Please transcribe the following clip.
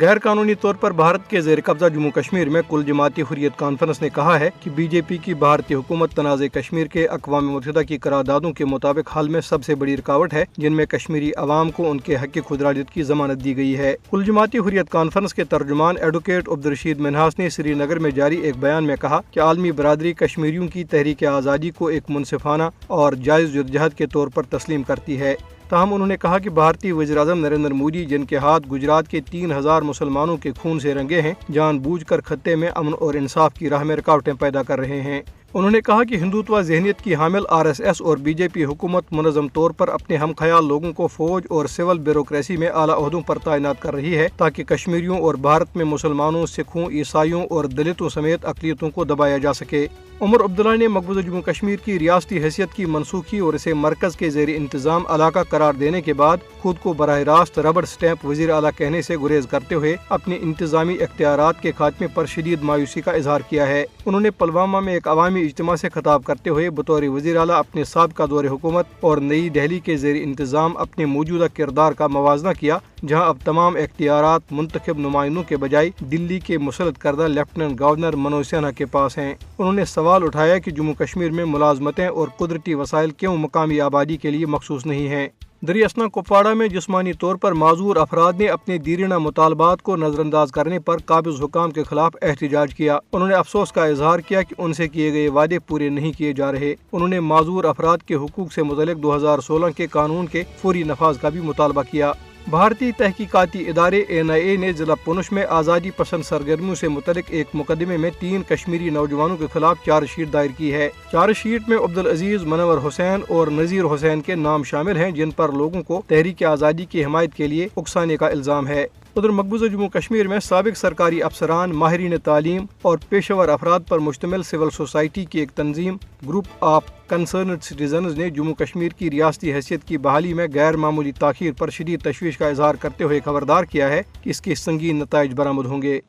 غیر قانونی طور پر بھارت کے زیر قبضہ جموں کشمیر میں کل جماعتی حریت کانفرنس نے کہا ہے کہ بی جے پی کی بھارتی حکومت تنازع کشمیر کے اقوام متحدہ کی قراردادوں کے مطابق حل میں سب سے بڑی رکاوٹ ہے، جن میں کشمیری عوام کو ان کے حق خود ارادیت کی ضمانت دی گئی ہے۔ کل جماعتی حریت کانفرنس کے ترجمان ایڈوکیٹ عبدالرشید منہاس نے سری نگر میں جاری ایک بیان میں کہا کہ عالمی برادری کشمیریوں کی تحریک آزادی کو ایک منصفانہ اور جائز جدوجہد کے طور پر تسلیم کرتی ہے۔ تاہم انہوں نے کہا کہ بھارتی وزیر اعظم نریندر مودی، جن کے ہاتھ گجرات کے 3000 مسلمانوں کے خون سے رنگے ہیں، جان بوجھ کر خطے میں امن اور انصاف کی راہ میں رکاوٹیں پیدا کر رہے ہیں۔ انہوں نے کہا کہ ہندوتوا ذہنیت کی حامل RSS اور بی جے پی حکومت منظم طور پر اپنے ہم خیال لوگوں کو فوج اور سول بیوروکریسی میں اعلیٰ عہدوں پر تعینات کر رہی ہے تاکہ کشمیریوں اور بھارت میں مسلمانوں، سکھوں، عیسائیوں اور دلتوں سمیت اقلیتوں کو دبایا جا سکے۔ عمر عبداللہ نے مقبوضہ جموں کشمیر کی ریاستی حیثیت کی منسوخی اور اسے مرکز کے زیر انتظام علاقہ قرار دینے کے بعد خود کو براہ راست ربڑ سٹیمپ وزیر اعلیٰ کہنے سے گریز کرتے ہوئے اپنے انتظامی اختیارات کے خاتمے پر شدید مایوسی کا اظہار کیا ہے۔ انہوں نے پلوامہ میں ایک عوامی اجتماع سے خطاب کرتے ہوئے بطور وزیر اعلیٰ اپنے سابقہ دور حکومت اور نئی دہلی کے زیر انتظام اپنے موجودہ کردار کا موازنہ کیا، جہاں اب تمام اختیارات منتخب نمائندوں کے بجائے دلی کے مسلط کردہ لیفٹیننٹ گورنر منوج سنہا کے پاس ہیں۔ انہوں نے سوال اٹھایا کہ جموں کشمیر میں ملازمتیں اور قدرتی وسائل کیوں مقامی آبادی کے لیے مخصوص نہیں ہیں۔ دریں اثنا کپواڑہ میں جسمانی طور پر معذور افراد نے اپنے دیرینہ مطالبات کو نظر انداز کرنے پر قابض حکام کے خلاف احتجاج کیا۔ انہوں نے افسوس کا اظہار کیا کہ ان سے کیے گئے وعدے پورے نہیں کیے جا رہے۔ انہوں نے معذور افراد کے حقوق سے متعلق 2016 کے قانون کے فوری نفاذ کا بھی مطالبہ کیا۔ بھارتی تحقیقاتی ادارے NIA نے ضلع پونچھ میں آزادی پسند سرگرمیوں سے متعلق ایک مقدمے میں 3 کشمیری نوجوانوں کے خلاف چارج شیٹ دائر کی ہے۔ چارج شیٹ میں عبدالعزیز، منور حسین اور نذیر حسین کے نام شامل ہیں، جن پر لوگوں کو تحریک آزادی کی حمایت کے لیے اکسانے کا الزام ہے۔ ادھر مقبوضہ جموں کشمیر میں سابق سرکاری افسران، ماہرین تعلیم اور پیشہ ور افراد پر مشتمل سول سوسائٹی کی ایک تنظیم گروپ آف کنسرنڈ سٹیزنز نے جموں کشمیر کی ریاستی حیثیت کی بحالی میں غیر معمولی تاخیر پر شدید تشویش کا اظہار کرتے ہوئے خبردار کیا ہے کہ اس کے سنگین نتائج برآمد ہوں گے۔